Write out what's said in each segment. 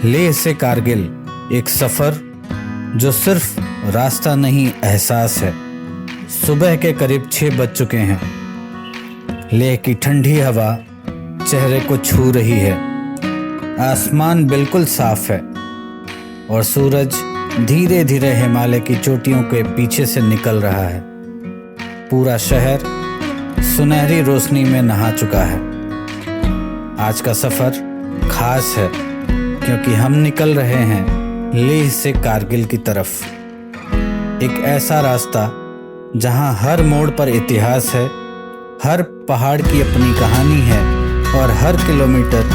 लेह से कारगिल एक सफ़र जो सिर्फ रास्ता नहीं एहसास है। सुबह के करीब 6 बज चुके हैं। लेह की ठंडी हवा चेहरे को छू रही है। आसमान बिल्कुल साफ है और सूरज धीरे धीरे हिमालय की चोटियों के पीछे से निकल रहा है। पूरा शहर सुनहरी रोशनी में नहा चुका है। आज का सफ़र खास है क्योंकि हम निकल रहे हैं लेह से कारगिल की तरफ। एक ऐसा रास्ता जहां हर मोड़ पर इतिहास है, हर पहाड़ की अपनी कहानी है और हर किलोमीटर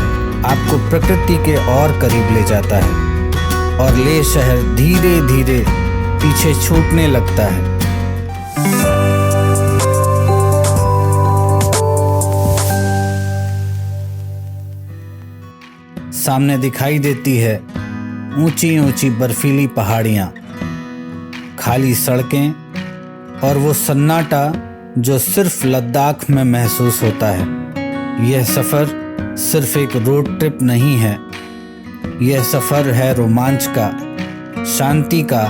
आपको प्रकृति के और करीब ले जाता है और लेह शहर धीरे धीरे पीछे छूटने लगता है। सामने दिखाई देती है ऊंची ऊंची बर्फीली पहाड़ियाँ, खाली सड़कें और वो सन्नाटा जो सिर्फ लद्दाख में महसूस होता है। यह सफ़र सिर्फ एक रोड ट्रिप नहीं है, यह सफ़र है रोमांच का, शांति का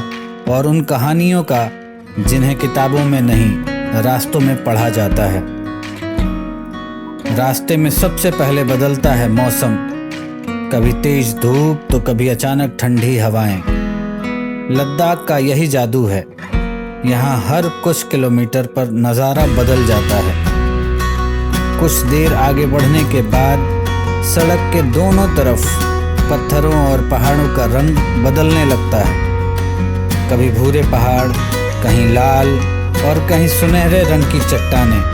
और उन कहानियों का जिन्हें किताबों में नहीं रास्तों में पढ़ा जाता है। रास्ते में सबसे पहले बदलता है मौसम, कभी तेज धूप तो कभी अचानक ठंडी हवाएं। लद्दाख का यही जादू है, यहाँ हर कुछ किलोमीटर पर नज़ारा बदल जाता है। कुछ देर आगे बढ़ने के बाद सड़क के दोनों तरफ पत्थरों और पहाड़ों का रंग बदलने लगता है। कभी भूरे पहाड़, कहीं लाल और कहीं सुनहरे रंग की चट्टानें।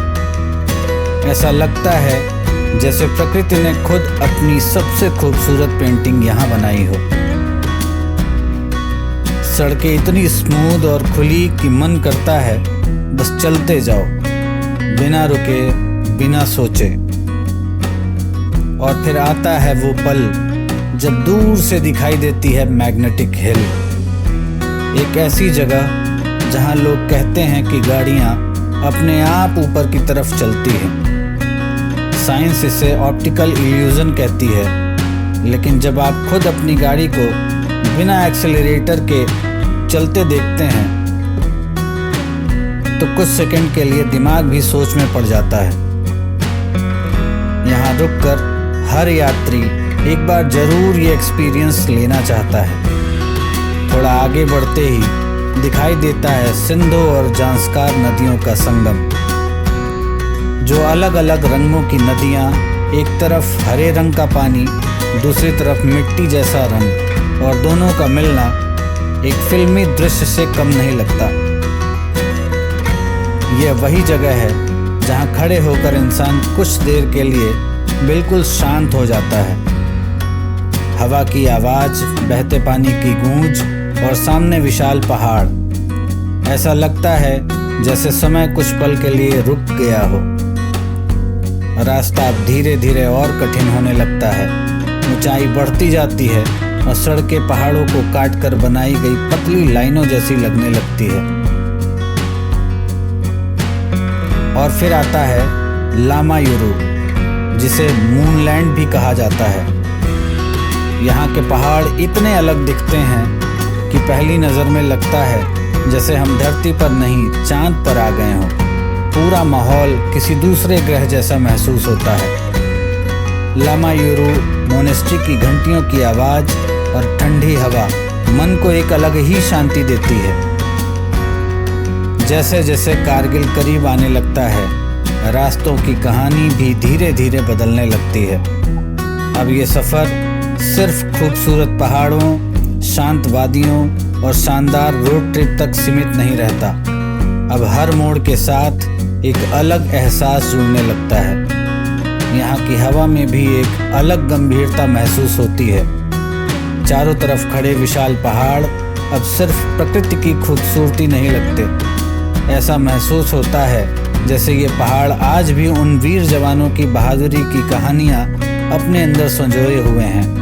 ऐसा लगता है जैसे प्रकृति ने खुद अपनी सबसे खूबसूरत पेंटिंग यहाँ बनाई हो। सड़कें इतनी स्मूथ और खुली कि मन करता है बस चलते जाओ, बिना रुके, बिना सोचे। और फिर आता है वो पल जब दूर से दिखाई देती है मैग्नेटिक हिल, एक ऐसी जगह जहाँ लोग कहते हैं कि गाड़ियाँ अपने आप ऊपर की तरफ चलती हैं। साइंस इसे ऑप्टिकल इल्यूजन कहती है, लेकिन जब आप खुद अपनी गाड़ी को बिना एक्सेलरेटर के चलते देखते हैं तो कुछ सेकंड के लिए दिमाग भी सोच में पड़ जाता है। यहाँ रुककर हर यात्री एक बार जरूर ये एक्सपीरियंस लेना चाहता है। थोड़ा आगे बढ़ते ही दिखाई देता है सिंधु और जांस्कार नदियों का संगम, जो अलग अलग रंगों की नदियाँ, एक तरफ हरे रंग का पानी, दूसरी तरफ मिट्टी जैसा रंग, और दोनों का मिलना एक फिल्मी दृश्य से कम नहीं लगता। यह वही जगह है जहाँ खड़े होकर इंसान कुछ देर के लिए बिल्कुल शांत हो जाता है। हवा की आवाज़, बहते पानी की गूंज और सामने विशाल पहाड़। ऐसा लगता है जैसे समय कुछ पल के लिए रुक गया हो। रास्ता अब धीरे धीरे और कठिन होने लगता है। ऊंचाई बढ़ती जाती है और सड़कें पहाड़ों को काट कर बनाई गई पतली लाइनों जैसी लगने लगती है। और फिर आता है लामा युरू, जिसे मूनलैंड भी कहा जाता है। यहाँ के पहाड़ इतने अलग दिखते हैं कि पहली नज़र में लगता है जैसे हम धरती पर नहीं चांद पर आ गए हों। पूरा माहौल किसी दूसरे ग्रह जैसा महसूस होता है। लामा युरू मोनेस्ट्री की घंटियों की आवाज़ और ठंडी हवा मन को एक अलग ही शांति देती है। जैसे जैसे कारगिल करीब आने लगता है, रास्तों की कहानी भी धीरे धीरे बदलने लगती है। अब ये सफ़र सिर्फ खूबसूरत पहाड़ों, शांत वादियों और शानदार रोड ट्रिप तक सीमित नहीं रहता। अब हर मोड़ के साथ एक अलग एहसास जुड़ने लगता है। यहाँ की हवा में भी एक अलग गंभीरता महसूस होती है। चारों तरफ खड़े विशाल पहाड़ अब सिर्फ प्रकृति की खूबसूरती नहीं लगते। ऐसा महसूस होता है जैसे ये पहाड़ आज भी उन वीर जवानों की बहादुरी की कहानियाँ अपने अंदर संजोए हुए हैं।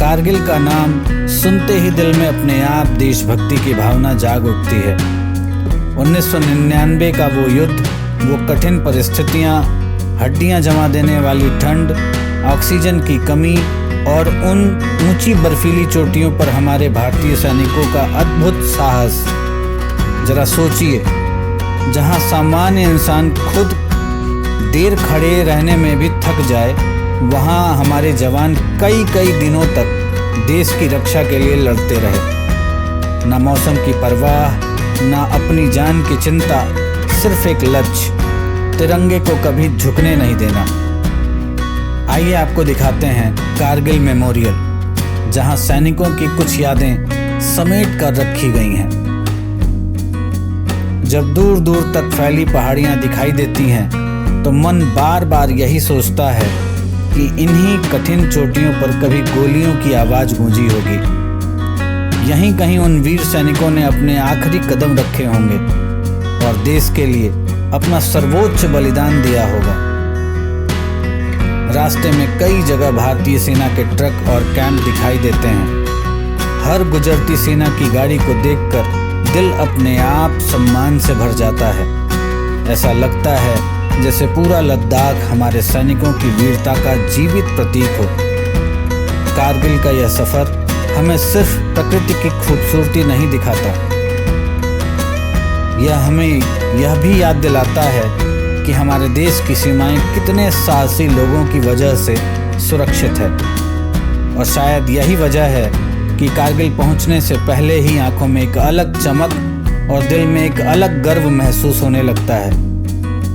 कारगिल का नाम सुनते ही दिल में अपने आप देशभक्ति की भावना जाग उठती है। 1999 का वो युद्ध वो कठिन परिस्थितियाँ, हड्डियाँ जमा देने वाली ठंड, ऑक्सीजन की कमी और उन ऊंची बर्फीली चोटियों पर हमारे भारतीय सैनिकों का अद्भुत साहस। जरा सोचिए, जहाँ सामान्य इंसान खुद देर खड़े रहने में भी थक जाए, वहाँ हमारे जवान कई कई दिनों तक देश की रक्षा के लिए लड़ते रहे। ना मौसम की परवाह, ना अपनी जान की चिंता, सिर्फ एक लक्ष्य, तिरंगे को कभी झुकने नहीं देना। आइए आपको दिखाते हैं कारगिल मेमोरियल, जहां सैनिकों की कुछ यादें समेट कर रखी गई हैं। जब दूर दूर तक फैली पहाड़ियां दिखाई देती हैं तो मन बार बार यही सोचता है कि इन्हीं कठिन चोटियों पर कभी गोलियों की आवाज़ गूंजी होगी। यहीं कहीं उन वीर सैनिकों ने अपने आखिरी कदम रखे होंगे और देश के लिए अपना सर्वोच्च बलिदान दिया होगा। रास्ते में कई जगह भारतीय सेना के ट्रक और कैंप दिखाई देते हैं। हर गुजरती सेना की गाड़ी को देखकर दिल अपने आप सम्मान से भर जाता है। ऐसा लगता है जैसे पूरा लद्दाख हमारे सैनिकों की वीरता का जीवित प्रतीक हो। कारगिल का यह सफर हमें सिर्फ प्रकृति की खूबसूरती नहीं दिखाता, यह हमें यह भी याद दिलाता है कि हमारे देश की सीमाएं कितने साहसी लोगों की वजह से सुरक्षित है। और शायद यही वजह है कि कारगिल पहुंचने से पहले ही आंखों में एक अलग चमक और दिल में एक अलग गर्व महसूस होने लगता है,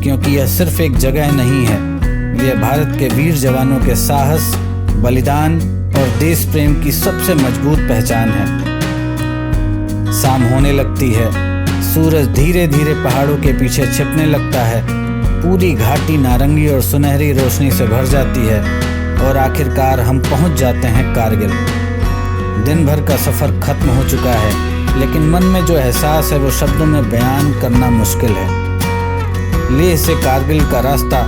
क्योंकि यह सिर्फ एक जगह नहीं है, यह भारत के वीर जवानों के साहस, बलिदान और देश प्रेम की सबसे मजबूत पहचान है। शाम होने लगती है, सूरज धीरे धीरे पहाड़ों के पीछे छिपने लगता है, पूरी घाटी नारंगी और सुनहरी रोशनी से भर जाती है और आखिरकार हम पहुंच जाते हैं कारगिल। दिन भर का सफ़र खत्म हो चुका है, लेकिन मन में जो एहसास है वो शब्दों में बयान करना मुश्किल है। लेह से कारगिल का रास्ता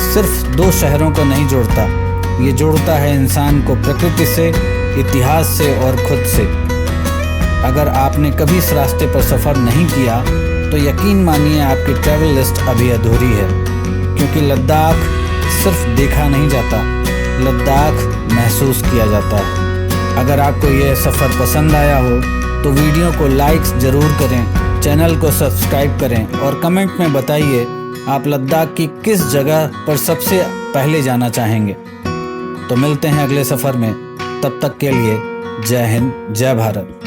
सिर्फ दो शहरों को नहीं जोड़ता, ये जोड़ता है इंसान को प्रकृति से, इतिहास से और खुद से। अगर आपने कभी इस रास्ते पर सफ़र नहीं किया तो यकीन मानिए आपकी ट्रैवल लिस्ट अभी अधूरी है, क्योंकि लद्दाख सिर्फ देखा नहीं जाता, लद्दाख महसूस किया जाता है। अगर आपको यह सफ़र पसंद आया हो तो वीडियो को लाइक्स ज़रूर करें, चैनल को सब्सक्राइब करें और कमेंट में बताइए आप लद्दाख की किस जगह पर सबसे पहले जाना चाहेंगे। तो मिलते हैं अगले सफ़र में, तब तक के लिए जय हिंद, जय भारत।